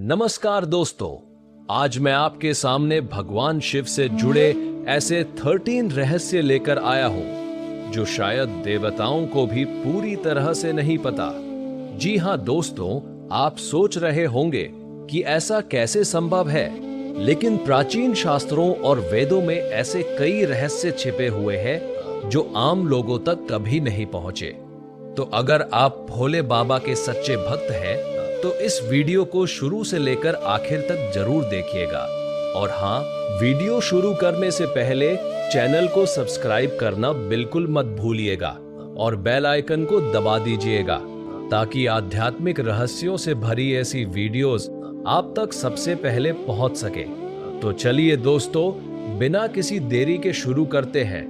नमस्कार दोस्तों, आज मैं आपके सामने भगवान शिव से जुड़े ऐसे 13 रहस्य लेकर आया हूं जो शायद देवताओं को भी पूरी तरह से नहीं पता। जी हां दोस्तों, आप सोच रहे होंगे कि ऐसा कैसे संभव है, लेकिन प्राचीन शास्त्रों और वेदों में ऐसे कई रहस्य छिपे हुए हैं जो आम लोगों तक कभी नहीं पहुंचे। तो अगर आप भोले बाबा के सच्चे भक्त हैं तो इस वीडियो को शुरू से लेकर आखिर तक जरूर देखिएगा। और हाँ, वीडियो शुरू करने से पहले चैनल को सब्सक्राइब करना बिल्कुल मत भूलिएगा और बेल आइकन को दबा दीजिएगा ताकि आध्यात्मिक रहस्यों से भरी ऐसी वीडियोस आप तक सबसे पहले पहुंच सके। तो चलिए दोस्तों, बिना किसी देरी के शुरू करते हैं।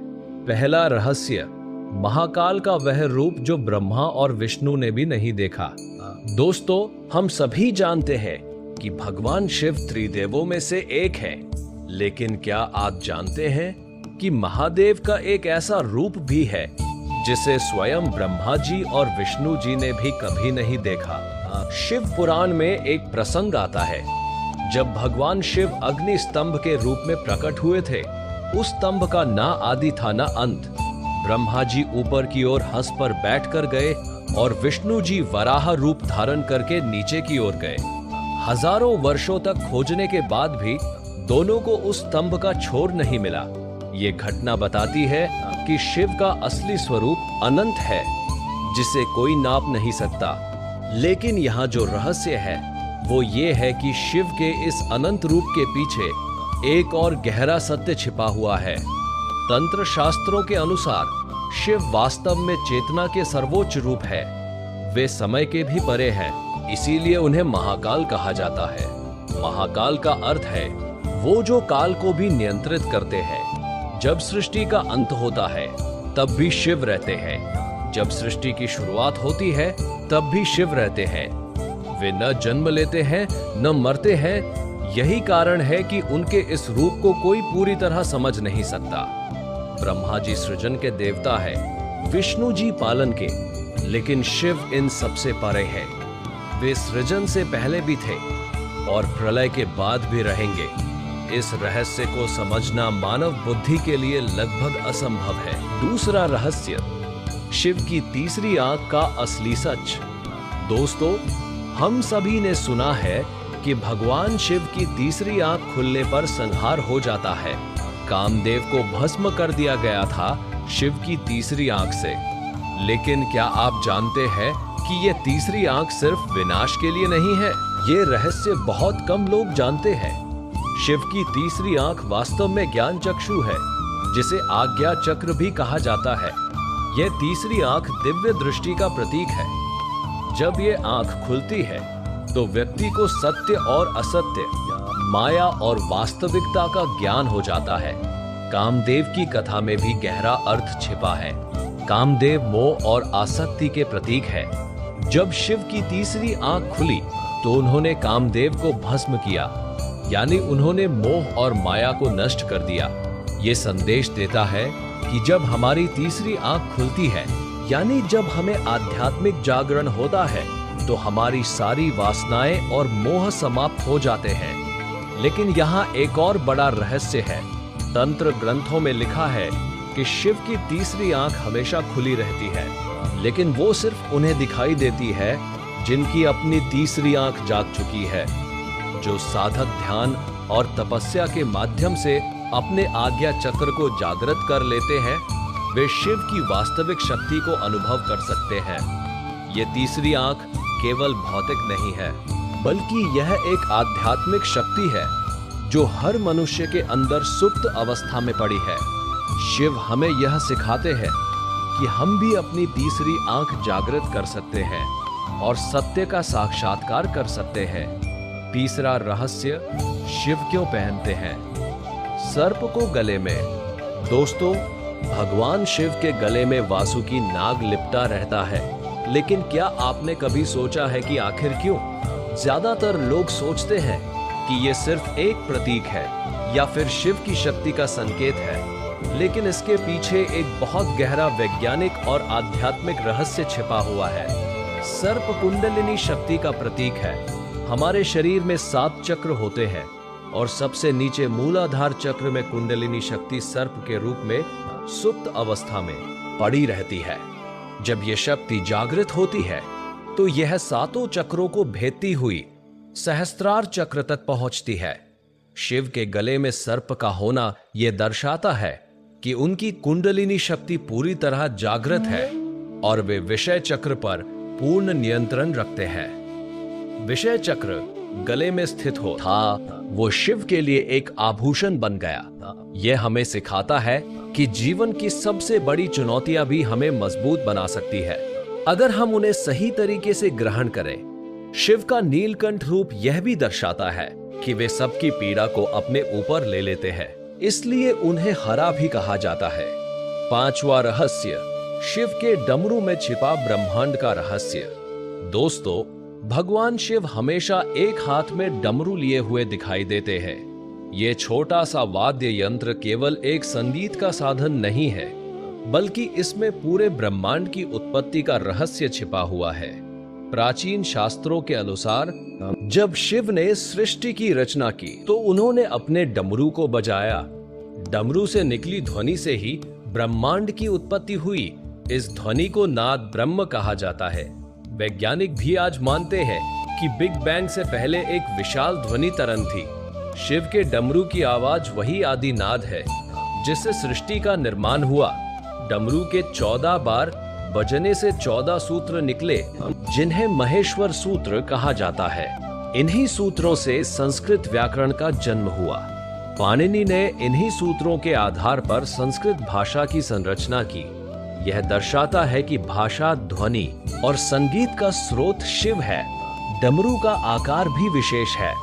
पहला रहस्य, महाकाल का वह रूप जो ब्रह्मा और विष्णु ने भी नहीं देखा। दोस्तों, हम सभी जानते हैं कि भगवान शिव त्रिदेवों में से एक है, लेकिन क्या आप जानते हैं कि महादेव का एक ऐसा रूप भी है जिसे स्वयं ब्रह्मा जी और विष्णु जी ने भी कभी नहीं देखा। शिव पुराण में एक प्रसंग आता है जब भगवान शिव अग्नि स्तंभ के रूप में प्रकट हुए थे। उस स्तंभ का ना आदि था ना अंत। ब्रह्मा जी ऊपर की ओर हंस पर बैठ कर गए और विष्णु जी वराह रूप धारण करके नीचे की ओर गए। हजारों वर्षों तक खोजने के बाद भी दोनों को उस स्तंभ का छोर नहीं मिला। ये घटना बताती है कि शिव का असली स्वरूप अनंत है, जिसे कोई नाप नहीं सकता। लेकिन यहाँ जो रहस्य है वो ये है कि शिव के इस अनंत रूप के पीछे एक और गहरा सत्य छिपा हुआ है। तंत्र शास्त्रों के अनुसार शिव वास्तव में चेतना के सर्वोच्च रूप है। वे समय के भी परे हैं, इसीलिए उन्हें महाकाल कहा जाता है। महाकाल का अर्थ है वो जो काल को भी नियंत्रित करते हैं। जब सृष्टि का अंत होता है तब भी शिव रहते हैं। जब सृष्टि की शुरुआत होती है तब भी शिव रहते हैं। वे न जन्म लेते हैं न मरते हैं। यही कारण है कि उनके इस रूप को कोई पूरी तरह समझ नहीं सकता। ब्रह्मा जी सृजन के देवता है, विष्णु जी पालन के, लेकिन शिव इन सबसे परे है। वे सृजन से पहले भी थे और प्रलय के बाद भी रहेंगे। इस रहस्य को समझना मानव बुद्धि के लिए लगभग असंभव है। दूसरा रहस्य, शिव की तीसरी आंख का असली सच। दोस्तों, हम सभी ने सुना है कि भगवान शिव की तीसरी आंख खुलने पर संहार हो जाता है। कामदेव को भस्म कर दिया गया था शिव की तीसरी आंख से। लेकिन क्या आप जानते हैं कि ये तीसरी आंख सिर्फ विनाश के लिए नहीं है? ये रहस्य बहुत कम लोग जानते हैं। शिव की तीसरी आंख वास्तव में ज्ञान चक्षु है, जिसे आज्ञा चक्र भी कहा जाता है। यह तीसरी आंख दिव्य दृष्टि का प्रतीक है। जब ये आंख खुलती है तो व्यक्ति को सत्य और असत्य, माया और वास्तविकता का ज्ञान हो जाता है। कामदेव की कथा में भी गहरा अर्थ छिपा है। कामदेव मोह और आसक्ति के प्रतीक है। जब शिव की तीसरी आंख खुली तो उन्होंने कामदेव को भस्म किया, यानी उन्होंने मोह और माया को नष्ट कर दिया। ये संदेश देता है कि जब हमारी तीसरी आंख खुलती है, यानी जब हमें आध्यात्मिक जागरण होता है, तो हमारी सारी वासनाएं और मोह समाप्त हो जाते हैं। लेकिन यहाँ एक और बड़ा रहस्य है। तंत्र ग्रंथों में लिखा है कि शिव की तीसरी आंख हमेशा खुली रहती है, लेकिन वो सिर्फ उन्हें दिखाई देती है जिनकी अपनी तीसरी आंख जाग चुकी है। जो साधक ध्यान और तपस्या के माध्यम से अपने आज्ञा चक्र को जागृत कर लेते हैं, वे शिव की वास्तविक शक्ति को अनुभव कर सकते हैं। ये तीसरी आंख केवल भौतिक नहीं है, बल्कि यह एक आध्यात्मिक शक्ति है जो हर मनुष्य के अंदर सुप्त अवस्था में पड़ी है। शिव हमें यह सिखाते हैं कि हम भी अपनी तीसरी आंख जागृत कर सकते हैं और सत्य का साक्षात्कार कर सकते हैं। तीसरा रहस्य, शिव क्यों पहनते हैं सर्प को गले में? दोस्तों, भगवान शिव के गले में वासुकी नाग लिपटा रहता है, लेकिन क्या आपने कभी सोचा है कि आखिर क्यों? ज्यादातर लोग सोचते हैं कि ये सिर्फ एक प्रतीक है या फिर शिव की शक्ति का संकेत है, लेकिन इसके पीछे एक बहुत गहरा वैज्ञानिक और आध्यात्मिक रहस्य छिपा हुआ है। सर्प कुंडलिनी शक्ति का प्रतीक है। हमारे शरीर में 7 चक्र होते हैं और सबसे नीचे मूलाधार चक्र में कुंडलिनी शक्ति सर्प के रूप में सुप्त अवस्था में पड़ी रहती है। जब यह शक्ति जागृत होती है तो यह 7 चक्रों को भेदती हुई सहस्त्रार चक्र तक पहुंचती है। शिव के गले में सर्प का होना यह दर्शाता है कि उनकी कुंडलिनी शक्ति पूरी तरह जागृत है और वे विषय चक्र पर पूर्ण नियंत्रण रखते हैं। विषय चक्र गले में स्थित हो था वो शिव के लिए एक आभूषण बन गया। यह हमें सिखाता है कि जीवन की सबसे बड़ी चुनौतियां भी हमें मजबूत बना सकती है अगर हम उन्हें सही तरीके से ग्रहण करें। शिव का नीलकंठ रूप यह भी दर्शाता है कि वे सबकी पीड़ा को अपने ऊपर ले लेते हैं, इसलिए उन्हें हरा भी कहा जाता है। 5वां रहस्य, शिव के डमरू में छिपा ब्रह्मांड का रहस्य। दोस्तों, भगवान शिव हमेशा एक हाथ में डमरू लिए हुए दिखाई देते हैं। ये छोटा सा वाद्य यंत्र केवल एक संगीत का साधन नहीं है, बल्कि इसमें पूरे ब्रह्मांड की उत्पत्ति का रहस्य छिपा हुआ है। प्राचीन शास्त्रों के अनुसार जब शिव ने सृष्टि की रचना की तो उन्होंने अपने डमरू को बजाया। डमरू से निकली ध्वनि से ही ब्रह्मांड की उत्पत्ति हुई। इस ध्वनि को नाद ब्रह्म कहा जाता है। वैज्ञानिक भी आज मानते हैं कि बिग बैंग से पहले एक विशाल ध्वनि तरंग थी। शिव के डमरू की आवाज वही आदि नाद है जिससे सृष्टि का निर्माण हुआ। डमरू के 14 बार बजने से 14 सूत्र निकले, जिन्हें महेश्वर सूत्र कहा जाता है। इन्हीं सूत्रों से संस्कृत व्याकरण का जन्म हुआ। पाणिनि ने इन्हीं सूत्रों के आधार पर संस्कृत भाषा की संरचना की। यह दर्शाता है कि भाषा, ध्वनि और संगीत का स्रोत शिव है। डमरू का आकार भी विशेष है।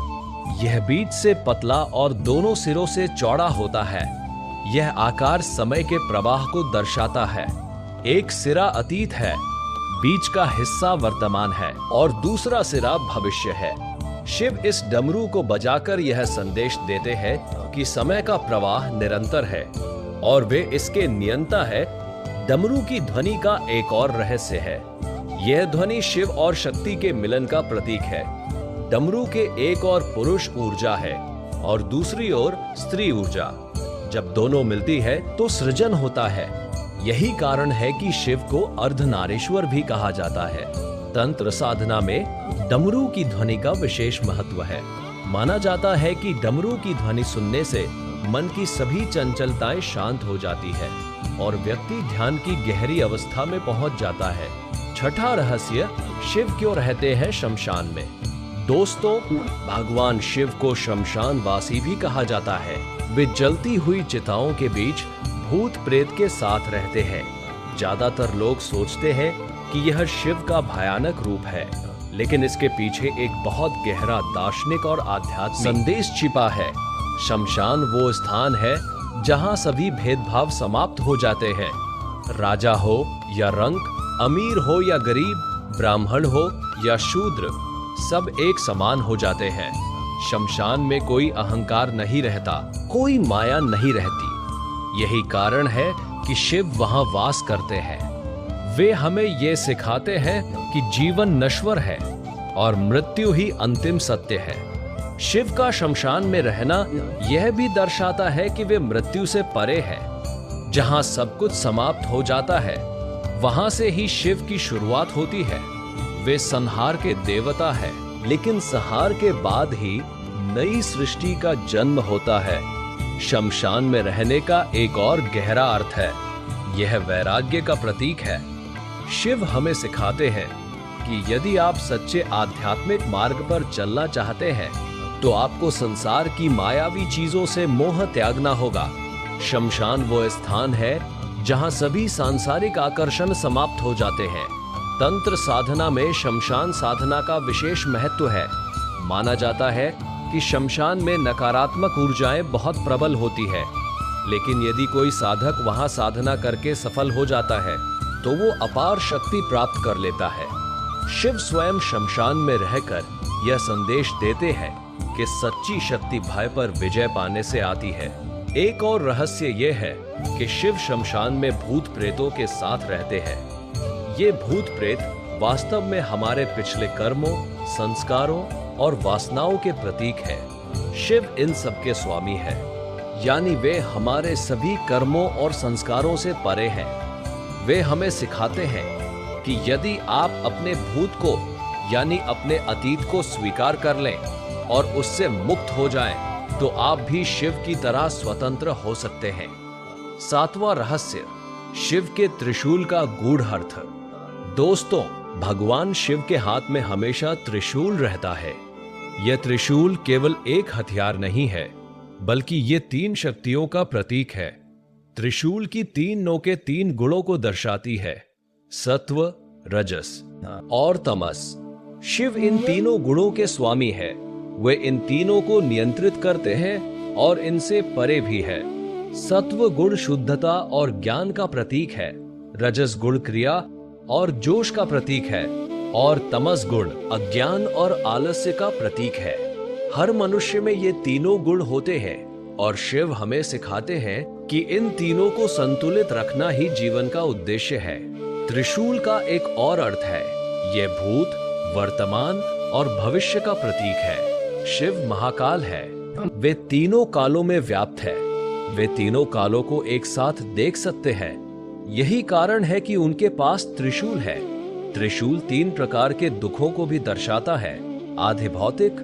यह बीच से पतला और दोनों सिरों से चौड़ा होता है। यह आकार समय के प्रवाह को दर्शाता है। एक सिरा अतीत है, बीच का हिस्सा वर्तमान है और दूसरा सिरा भविष्य है। शिव इस डमरू को बजाकर यह संदेश देते हैं कि समय का प्रवाह निरंतर है और वे इसके नियंता है। डमरू की ध्वनि का एक और रहस्य है। यह ध्वनि शिव और शक्ति के मिलन का प्रतीक है। डमरू के एक और पुरुष ऊर्जा है और दूसरी ओर स्त्री ऊर्जा। जब दोनों मिलती है तो सृजन होता है। यही कारण है कि शिव को अर्धनारीश्वर भी कहा जाता है। तंत्र साधना में डमरू की ध्वनि का विशेष महत्व है। माना जाता है कि डमरू की ध्वनि सुनने से मन की सभी चंचलताएं शांत हो जाती है और व्यक्ति ध्यान की गहरी अवस्था में पहुंच जाता है। छठा रहस्य, शिव क्यों रहते हैं शमशान में। दोस्तों, भगवान शिव को शमशान वासी भी कहा जाता है। वे जलती हुई चिताओं के बीच भूत प्रेत के साथ रहते हैं। ज्यादातर लोग सोचते हैं कि यह शिव का भयानक रूप है, लेकिन इसके पीछे एक बहुत गहरा दार्शनिक और आध्यात्मिक संदेश छिपा है। शमशान वो स्थान है जहां सभी भेदभाव समाप्त हो जाते हैं। राजा हो या रंक, अमीर हो या गरीब, ब्राह्मण हो या शूद्र, सब एक समान हो जाते हैं। शमशान में कोई अहंकार नहीं रहता, कोई माया नहीं रहती। यही कारण है कि शिव वहां वास करते हैं। वे हमें ये सिखाते हैं कि जीवन नश्वर है और मृत्यु ही अंतिम सत्य है। शिव का शमशान में रहना यह भी दर्शाता है कि वे मृत्यु से परे हैं। जहां सब कुछ समाप्त हो जाता है, वहां से ही शिव की शुरुआत होती है। वे संहार के देवता है, लेकिन संहार के बाद ही नई सृष्टि का जन्म होता है। शमशान में रहने का एक और गहरा अर्थ है। यह वैराग्य का प्रतीक है। शिव हमें सिखाते हैं कि यदि आप सच्चे आध्यात्मिक मार्ग पर चलना चाहते हैं तो आपको संसार की मायावी चीजों से मोह त्यागना होगा। शमशान वो स्थान है जहां सभी सांसारिक आकर्षण समाप्त हो जाते हैं। तंत्र साधना में शमशान साधना का विशेष महत्व है। माना जाता है कि शमशान में नकारात्मक ऊर्जाएं बहुत प्रबल होती है, लेकिन यदि कोई साधक वहां साधना करके सफल हो जाता है तो वो अपार शक्ति प्राप्त कर लेता है। शिव स्वयं शमशान में रहकर यह संदेश देते हैं कि सच्ची शक्ति भय पर विजय पाने से आती है। एक और रहस्य यह है कि शिव शमशान में भूत प्रेतों के साथ रहते हैं। ये भूत प्रेत वास्तव में हमारे पिछले कर्मों, संस्कारों और वासनाओं के प्रतीक है। शिव इन सबके स्वामी है, यानी वे हमारे सभी कर्मों और संस्कारों से परे हैं। वे हमें सिखाते हैं कि यदि आप अपने भूत को यानी अपने अतीत को स्वीकार कर लें और उससे मुक्त हो जाएं, तो आप भी शिव की तरह स्वतंत्र हो सकते हैं। 7वां रहस्य, शिव के त्रिशूल का गूढ़ अर्थ। दोस्तों, भगवान शिव के हाथ में हमेशा त्रिशूल रहता है। यह त्रिशूल केवल एक हथियार नहीं है, बल्कि ये 3 शक्तियों का प्रतीक है। त्रिशूल की 3 नोकें 3 गुणों को दर्शाती है, सत्व, रजस और तमस। शिव इन तीनों गुणों के स्वामी है। वे इन तीनों को नियंत्रित करते हैं और इनसे परे भी है। सत्व गुण शुद्धता और ज्ञान का प्रतीक है, रजस गुण क्रिया और जोश का प्रतीक है, और तमस गुण अज्ञान और आलस्य का प्रतीक है। हर मनुष्य में ये तीनों गुण होते हैं और शिव हमें सिखाते हैं कि इन तीनों को संतुलित रखना ही जीवन का उद्देश्य है। त्रिशूल का एक और अर्थ है, यह भूत, वर्तमान और भविष्य का प्रतीक है। शिव महाकाल है, वे तीनों कालों में व्याप्त है। वे तीनों कालों को एक साथ देख सकते हैं। यही कारण है कि उनके पास त्रिशूल है। त्रिशूल 3 प्रकार के दुखों को भी दर्शाता है, आधि भौतिक,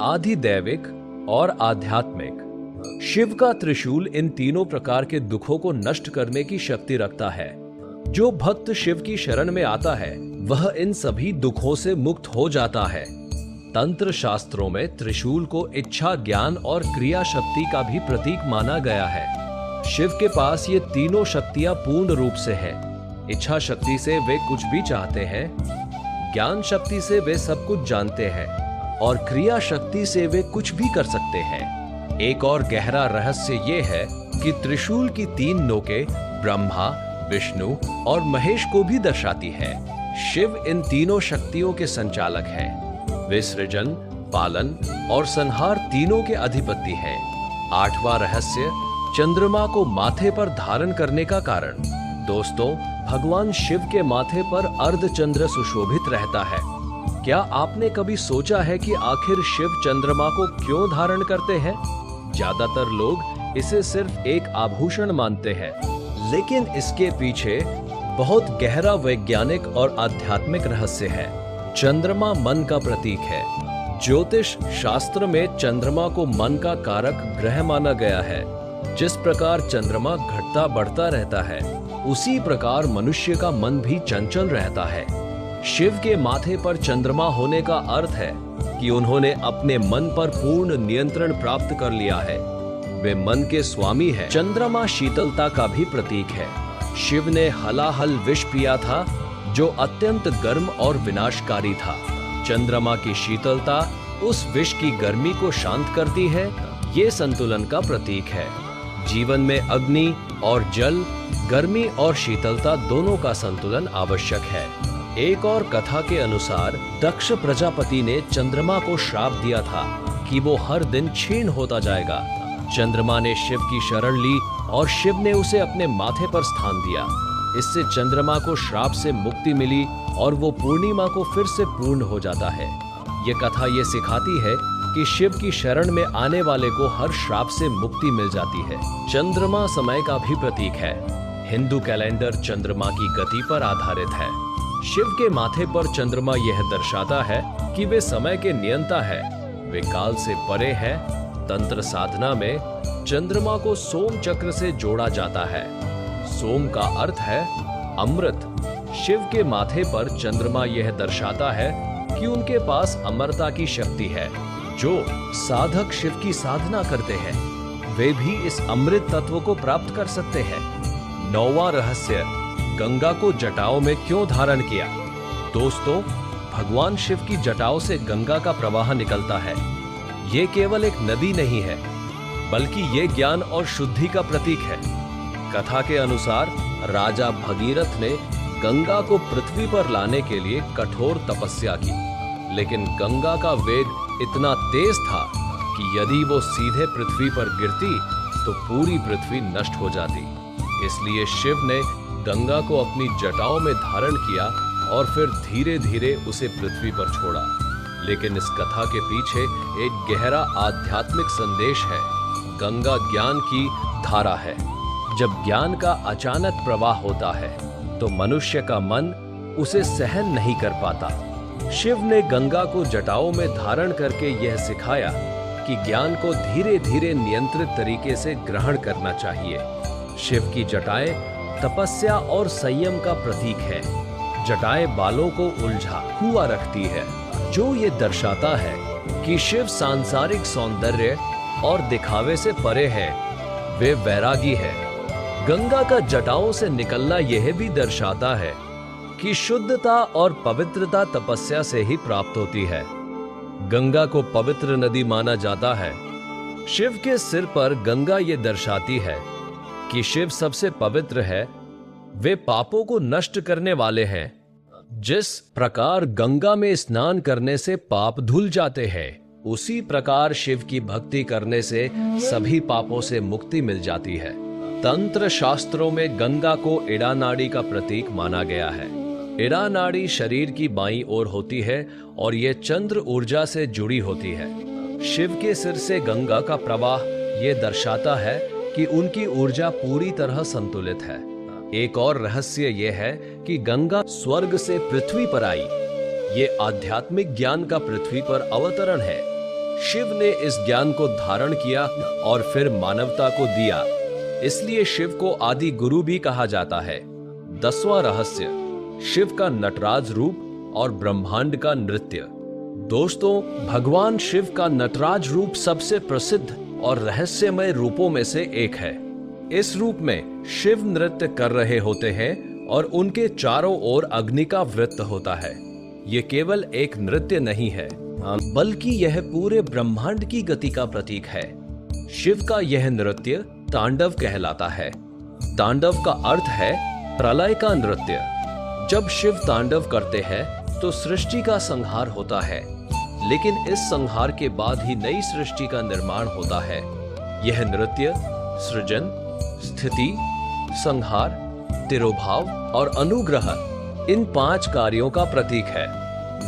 आधि दैविक और आध्यात्मिक। शिव का त्रिशूल इन तीनों प्रकार के दुखों को नष्ट करने की शक्ति रखता है। जो भक्त शिव की शरण में आता है, वह इन सभी दुखों से मुक्त हो जाता है। तंत्र शास्त्रों में त्रिशूल को इच्छा, ज्ञान और क्रिया शक्ति का भी प्रतीक माना गया है। शिव के पास ये तीनों शक्तियां पूर्ण रूप से है। इच्छा शक्ति से वे कुछ भी चाहते हैं, ज्ञान शक्ति से वे सब कुछ जानते हैं और क्रिया शक्ति से वे कुछ भी कर सकते हैं। एक और गहरा रहस्य ये है कि त्रिशूल की 3 नोकें ब्रह्मा, विष्णु और महेश को भी दर्शाती है। शिव इन तीनों शक्तियों के संचालक हैं। वे सृजन, पालन और संहार तीनों के अधिपति हैं। 8वां रहस्य, चंद्रमा को माथे पर धारण करने का कारण। दोस्तों, भगवान शिव के माथे पर अर्धचंद्र सुशोभित रहता है। क्या आपने कभी सोचा है कि आखिर शिव चंद्रमा को क्यों धारण करते हैं? ज्यादातर लोग इसे सिर्फ एक आभूषण मानते हैं, लेकिन इसके पीछे बहुत गहरा वैज्ञानिक और आध्यात्मिक रहस्य है। चंद्रमा मन का प्रतीक है। ज्योतिष शास्त्र में चंद्रमा को मन का कारक ग्रह माना गया है। जिस प्रकार चंद्रमा घटता बढ़ता रहता है, उसी प्रकार मनुष्य का मन भी चंचल रहता है। शिव के माथे पर चंद्रमा होने का अर्थ है कि उन्होंने अपने मन पर पूर्ण नियंत्रण प्राप्त कर लिया है। वे मन के स्वामी हैं। चंद्रमा शीतलता का भी प्रतीक है। शिव ने हलाहल विष पिया था, जो अत्यंत गर्म और विनाशकारी था। चंद्रमा की शीतलता उस विष की गर्मी को शांत करती है। ये संतुलन का प्रतीक है। जीवन में अग्नि और जल, गर्मी और शीतलता दोनों का संतुलन आवश्यक है। एक और कथा के अनुसार दक्ष प्रजापति ने चंद्रमा को श्राप दिया था कि वो हर दिन क्षीण होता जाएगा। चंद्रमा ने शिव की शरण ली और शिव ने उसे अपने माथे पर स्थान दिया। इससे चंद्रमा को श्राप से मुक्ति मिली और वो पूर्णिमा को फिर से पूर्ण हो जाता है। ये कथा ये सिखाती है कि शिव की शरण में आने वाले को हर श्राप से मुक्ति मिल जाती है। चंद्रमा समय का भी प्रतीक है। हिंदू कैलेंडर चंद्रमा की गति पर आधारित है। शिव के माथे पर चंद्रमा यह दर्शाता है कि वे समय के नियंता है। वे काल से परे है। तंत्र साधना में चंद्रमा को सोम चक्र से जोड़ा जाता है। सोम का अर्थ है अमृत। शिव के माथे पर चंद्रमा यह दर्शाता है कि उनके पास अमरता की शक्ति है। जो साधक शिव की साधना करते हैं, वे भी इस अमृत तत्व को प्राप्त कर सकते हैं। 9वां रहस्य, गंगा को जटाओं में क्यों धारण किया? दोस्तों, भगवान शिव की जटाओं से गंगा का प्रवाह निकलता है। ये केवल एक नदी नहीं है, बल्कि ये ज्ञान और शुद्धि का प्रतीक है। कथा के अनुसार राजा भगीरथ ने गंगा को पृथ्वी पर लाने के लिए कठोर तपस्या की, लेकिन गंगा का वेग इतना तेज था कि यदि वो सीधे पृथ्वी पर गिरती तो पूरी पृथ्वी नष्ट हो जाती। इसलिए शिव ने गंगा को अपनी जटाओं में धारण किया और फिर धीरे धीरे उसे पृथ्वी पर छोड़ा। लेकिन इस कथा के पीछे एक गहरा आध्यात्मिक संदेश है। गंगा ज्ञान की धारा है। जब ज्ञान का अचानक प्रवाह होता है तो मनुष्य का मन उसे सहन नहीं कर पाता। शिव ने गंगा को जटाओं में धारण करके यह सिखाया कि ज्ञान को धीरे धीरे नियंत्रित तरीके से ग्रहण करना चाहिए। शिव की जटाएं तपस्या और संयम का प्रतीक है। जटाएं बालों को उलझा हुआ रखती है, जो ये दर्शाता है कि शिव सांसारिक सौंदर्य और दिखावे से परे है, वे वैरागी है। गंगा का जटाओं से निकलना यह भी दर्शाता है कि शुद्धता और पवित्रता तपस्या से ही प्राप्त होती है। गंगा को पवित्र नदी माना जाता है। शिव के सिर पर गंगा ये दर्शाती है कि शिव सबसे पवित्र है, वे पापों को नष्ट करने वाले हैं। जिस प्रकार गंगा में स्नान करने से पाप धुल जाते हैं, उसी प्रकार शिव की भक्ति करने से सभी पापों से मुक्ति मिल जाती है। तंत्र शास्त्रों में गंगा को इड़ा नाड़ी का प्रतीक माना गया है। इड़ा नाड़ी शरीर की बाईं ओर होती है और यह चंद्र ऊर्जा से जुड़ी होती है। शिव के सिर से गंगा का प्रवाह ये दर्शाता है कि उनकी ऊर्जा पूरी तरह संतुलित है। एक और रहस्य यह है कि गंगा स्वर्ग से पृथ्वी पर आई। ये आध्यात्मिक ज्ञान का पृथ्वी पर अवतरण है। शिव ने इस ज्ञान को धारण किया और फिर मानवता को दिया, इसलिए शिव को आदि गुरु भी कहा जाता है। 10वां रहस्य, शिव का नटराज रूप और ब्रह्मांड का नृत्य। दोस्तों, भगवान शिव का नटराज रूप सबसे प्रसिद्ध और रहस्यमय रूपों में से एक है। इस रूप में शिव नृत्य कर रहे होते हैं और उनके चारों ओर अग्नि का वृत्त होता है। ये केवल एक नृत्य नहीं है, बल्कि यह पूरे ब्रह्मांड की गति का प्रतीक है। शिव का यह नृत्य तांडव कहलाता है। तांडव का अर्थ है प्रलय का नृत्य। जब शिव तांडव करते हैं तो सृष्टि का संहार होता है, लेकिन इस संहार के बाद ही नई सृष्टि का निर्माण होता है। यह नृत्य सृजन, स्थिति, संहार, तिरोभाव और अनुग्रह, इन 5 कार्यों का प्रतीक है।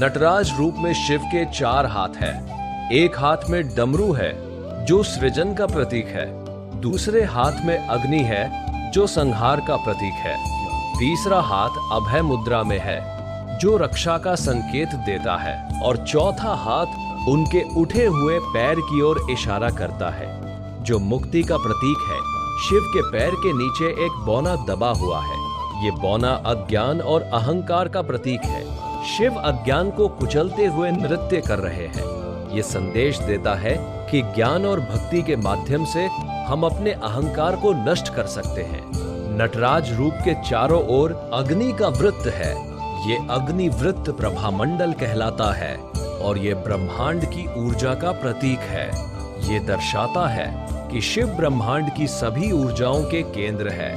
नटराज रूप में शिव के 4 हाथ हैं। एक हाथ में डमरू है जो सृजन का प्रतीक है, दूसरे हाथ में अग्नि है जो संहार का प्रतीक है, तीसरा हाथ अभय मुद्रा में है जो रक्षा का संकेत देता है, और चौथा हाथ उनके उठे हुए पैर की ओर इशारा करता है जो मुक्ति का प्रतीक है। शिव के पैर के नीचे एक बौना दबा हुआ है। ये बौना अज्ञान और अहंकार का प्रतीक है। शिव अज्ञान को कुचलते हुए नृत्य कर रहे हैं। ये संदेश देता है कि ज्ञान और भक्ति के माध्यम से हम अपने अहंकार को नष्ट कर सकते हैं। नटराज रूप के चारों ओर अग्नि का वृत्त है। ये अग्नि वृत्त प्रभामंडल कहलाता है और ये ब्रह्मांड की ऊर्जा का प्रतीक है। ये दर्शाता है कि शिव ब्रह्मांड की सभी ऊर्जाओं के केंद्र है।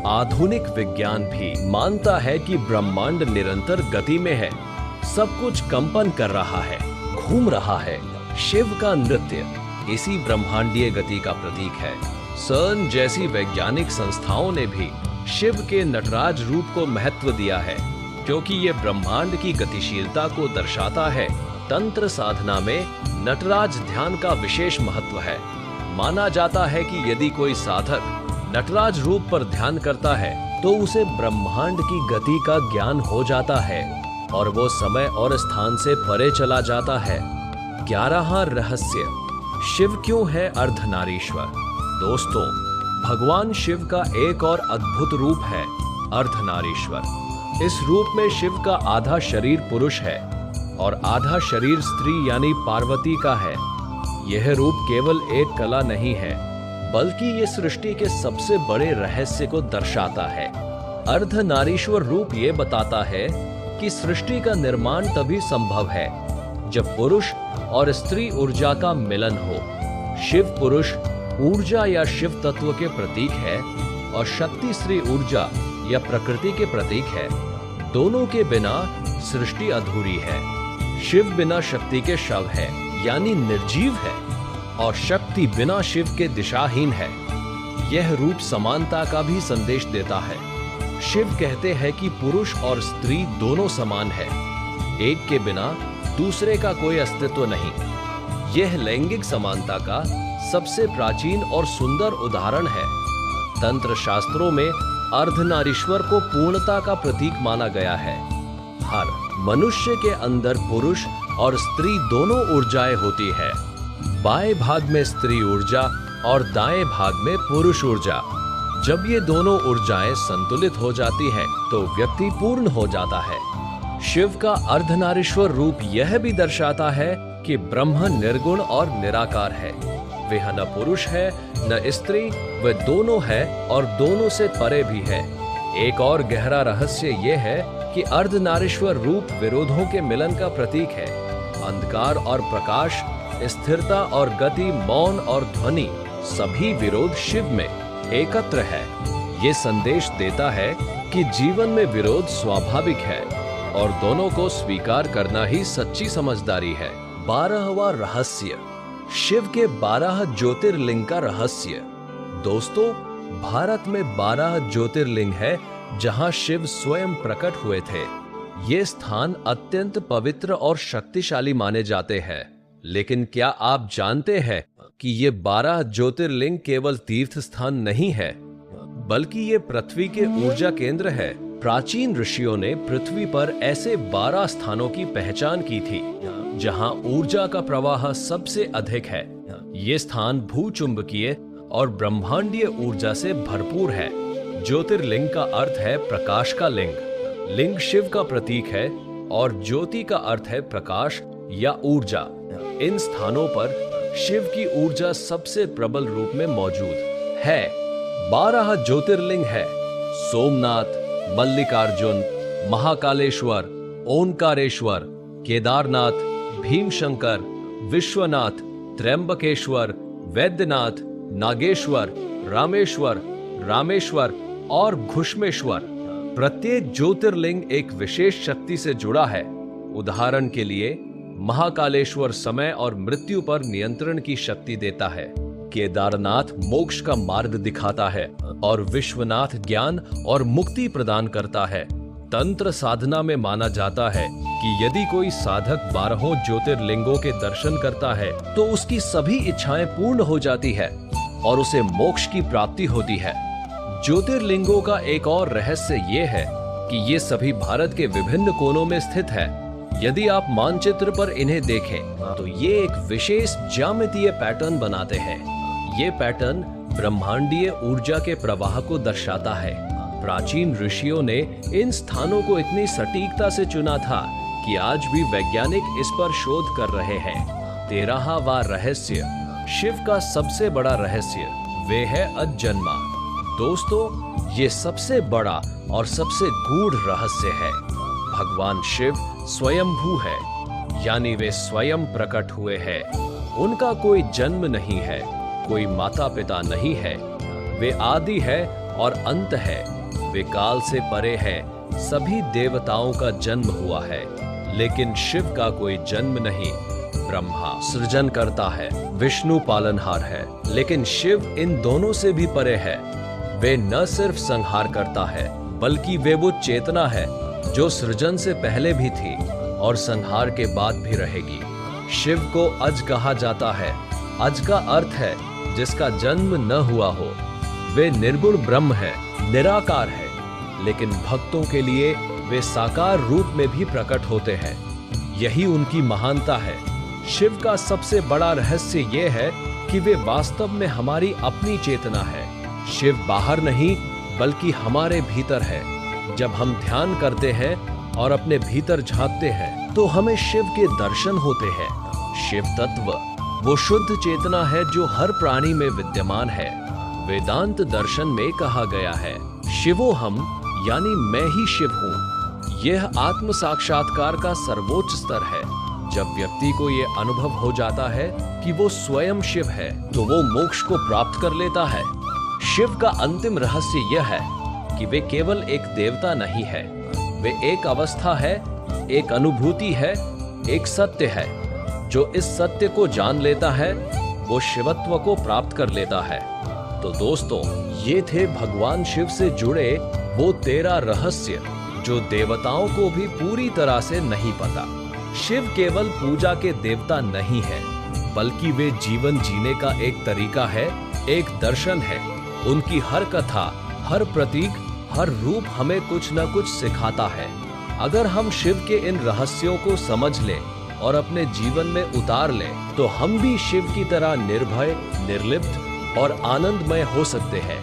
आधुनिक विज्ञान भी मानता है कि ब्रह्मांड निरंतर गति में है, सब कुछ कंपन कर रहा है, घूम रहा है। शिव का नृत्य इसी ब्रह्मांडीय गति का प्रतीक है। सर्न जैसी वैज्ञानिक संस्थाओं ने भी शिव के नटराज रूप को महत्व दिया है, क्योंकि ये ब्रह्मांड की गतिशीलता को दर्शाता है। तंत्र साधना में नटराज ध्यान का विशेष महत्व है। माना जाता है कि यदि कोई साधक नटराज रूप पर ध्यान करता है तो उसे ब्रह्मांड की गति का ज्ञान हो जाता है और वो समय और स्थान से परे चला जाता है। 11वां रहस्य, शिव क्यों है अर्धनारीश्वर। दोस्तों, भगवान शिव का एक और अद्भुत रूप है अर्धनारीश्वर। इस रूप में शिव का आधा शरीर पुरुष है और आधा शरीर स्त्री यानी पार्वती का है। यह रूप केवल एक कला नहीं है, बल्कि ये सृष्टि के सबसे बड़े रहस्य को दर्शाता है। अर्धनारीश्वर रूप ये बताता है कि सृष्टि का निर्माण तभी संभव है जब पुरुष और स्त्री ऊर्जा का मिलन हो। शिव पुरुष ऊर्जा या शिव तत्व के प्रतीक है और शक्ति स्त्री ऊर्जा या प्रकृति के प्रतीक है। दोनों के बिना सृष्टि अधूरी है। शिव बिना शक्ति के शव है, यानी निर्जीव है, और शक्ति बिना शिव के दिशाहीन है। यह रूप समानता का भी संदेश देता है। शिव कहते हैं कि पुरुष और स्त्री दोनों समान है, एक के बिना दूसरे का कोई अस्तित्व नहीं। यह लैंगिक समानता का सबसे प्राचीन और सुंदर उदाहरण है। तंत्र शास्त्रों में अर्धनारीश्वर को पूर्णता का प्रतीक माना गया है। हर मनुष्य के अंदर पुरुष और स्त्री दोनों ऊर्जाएं होती है। बाएं भाग में स्त्री ऊर्जा और दाएं भाग में पुरुष ऊर्जा। जब ये दोनों ऊर्जाएं संतुलित हो जाती हैं, तो व्यक्ति पूर्ण हो जाता है। शिव का अर्धनारीश्वर रूप यह भी दर्शाता है कि ब्रह्म निर्गुण और निराकार है। वह न पुरुष है न स्त्री, वह दोनों है और दोनों से परे भी है। एक और गहरा रहस्य यह है कि अर्धनारीश्वर रूप विरोधों के मिलन का प्रतीक है। अंधकार और प्रकाश, स्थिरता और गति, मौन और ध्वनि, सभी विरोध शिव में एकत्र है। ये संदेश देता है कि जीवन में विरोध स्वाभाविक है और दोनों को स्वीकार करना ही सच्ची समझदारी है। 12वां रहस्य, शिव के 12 ज्योतिर्लिंग का रहस्य। दोस्तों, भारत में 12 ज्योतिर्लिंग है जहां शिव स्वयं प्रकट हुए थे। ये स्थान अत्यंत पवित्र और शक्तिशाली माने जाते हैं। लेकिन क्या आप जानते हैं कि ये 12 ज्योतिर्लिंग केवल तीर्थ स्थान नहीं है, बल्कि ये पृथ्वी के ऊर्जा केंद्र है। प्राचीन ऋषियों ने पृथ्वी पर ऐसे 12 स्थानों की पहचान की थी जहां ऊर्जा का प्रवाह सबसे अधिक है। ये स्थान भूचुंबकीय और ब्रह्मांडीय ऊर्जा से भरपूर है। ज्योतिर्लिंग का अर्थ है प्रकाश का लिंग। लिंग शिव का प्रतीक है और ज्योति का अर्थ है प्रकाश या ऊर्जा। इन स्थानों पर शिव की ऊर्जा सबसे प्रबल रूप में मौजूद है। 12 ज्योतिर्लिंग है: सोमनाथ, मल्लिकार्जुन, महाकालेश्वर, ओंकारेश्वर, केदारनाथ, भीमशंकर, विश्वनाथ, त्र्यंबकेश्वर, वैद्यनाथ, नागेश्वर, रामेश्वर, रामेश्वर और घुष्मेश्वर। प्रत्येक ज्योतिर्लिंग एक विशेष शक्ति से जुड़ा है। उदाहरण के लिए, महाकालेश्वर समय और मृत्यु पर नियंत्रण की शक्ति देता है। केदारनाथ मोक्ष का मार्ग दिखाता है और विश्वनाथ ज्ञान और मुक्ति प्रदान करता है। तंत्र साधना में माना जाता है कि यदि कोई साधक 12 ज्योतिर्लिंगों के दर्शन करता है तो उसकी सभी इच्छाएं पूर्ण हो जाती है और उसे मोक्ष की प्राप्ति होती है। ज्योतिर्लिंगों का एक और रहस्य ये है कि ये सभी भारत के विभिन्न कोनों में स्थित है। यदि आप मानचित्र पर इन्हें देखें तो ये एक विशेष ज्यामितीय पैटर्न बनाते हैं। ये पैटर्न ब्रह्मांडीय ऊर्जा के प्रवाह को दर्शाता है। प्राचीन ऋषियों ने इन स्थानों को इतनी सटीकता से चुना था कि आज भी वैज्ञानिक इस पर शोध कर रहे हैं। 13वां रहस्य, शिव का सबसे बड़ा रहस्य, वे है अजन्मा। दोस्तों, ये सबसे बड़ा और सबसे गूढ़ रहस्य है। भगवान शिव स्वयंभू है, यानी वे स्वयं प्रकट हुए हैं। उनका कोई जन्म नहीं है, कोई माता पिता नहीं है। वे आदि है और अंत है। वे काल से परे है। सभी देवताओं का जन्म हुआ है, लेकिन शिव का कोई जन्म नहीं। ब्रह्मा सृजन करता है, विष्णु पालनहार है, लेकिन शिव इन दोनों से भी परे है। वे न सिर्फ संहार करता है, बल्कि वे वो चेतना है जो सृजन से पहले भी थी और संहार के बाद भी रहेगी। शिव को अज कहा जाता है। अज का अर्थ है जिसका जन्म न हुआ हो। वे निर्गुण ब्रह्म है, निराकार है, लेकिन भक्तों के लिए वे साकार रूप में भी प्रकट होते हैं। यही उनकी महानता है। शिव का सबसे बड़ा रहस्य यह है कि वे वास्तव में हमारी अपनी चेतना है। शिव बाहर नहीं, बल्कि हमारे भीतर है। जब हम ध्यान करते हैं और अपने भीतर झांकते हैं तो हमें शिव के दर्शन होते हैं। शिव तत्व वो शुद्ध चेतना है जो हर प्राणी में विद्यमान है। वेदांत दर्शन में कहा गया है, शिवोहम, यानी मैं ही शिव हूँ। यह आत्म साक्षात्कार का सर्वोच्च स्तर है। जब व्यक्ति को यह अनुभव हो जाता है कि वो स्वयं शिव है, तो वो मोक्ष को प्राप्त कर लेता है। शिव का अंतिम रहस्य यह है कि वे केवल एक देवता नहीं है, वे एक अवस्था है, एक अनुभूति है, एक सत्य है। जो इस सत्य को जान लेता है वो शिवत्व को प्राप्त कर लेता है। तो दोस्तों, ये थे भगवान शिव से जुड़े वो 13 रहस्य जो देवताओं को भी पूरी तरह से नहीं पता। शिव केवल पूजा के देवता नहीं है, बल्कि वे जीवन जीने का एक तरीका है, एक दर्शन है। उनकी हर कथा, हर प्रतीक, हर रूप हमें कुछ न कुछ सिखाता है। अगर हम शिव के इन रहस्यों को समझ लें और अपने जीवन में उतार लें, तो हम भी शिव की तरह निर्भय, निर्लिप्त और आनंदमय हो सकते हैं।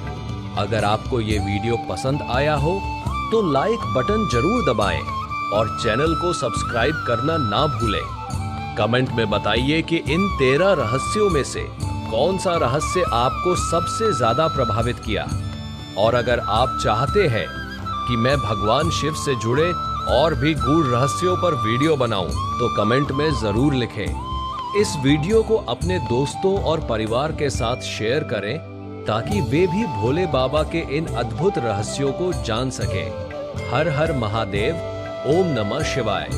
अगर आपको ये वीडियो पसंद आया हो तो लाइक बटन जरूर दबाएं और चैनल को सब्सक्राइब करना ना भूलें। कमेंट में बताइए कि इन 13 रहस्यों में से कौन सा रहस्य आपको सबसे ज्यादा प्रभावित किया। और अगर आप चाहते हैं कि मैं भगवान शिव से जुड़े और भी गूढ़ रहस्यों पर वीडियो बनाऊं, तो कमेंट में जरूर लिखें। इस वीडियो को अपने दोस्तों और परिवार के साथ शेयर करें ताकि वे भी भोले बाबा के इन अद्भुत रहस्यों को जान सकें। हर हर महादेव। ओम नमः शिवाय।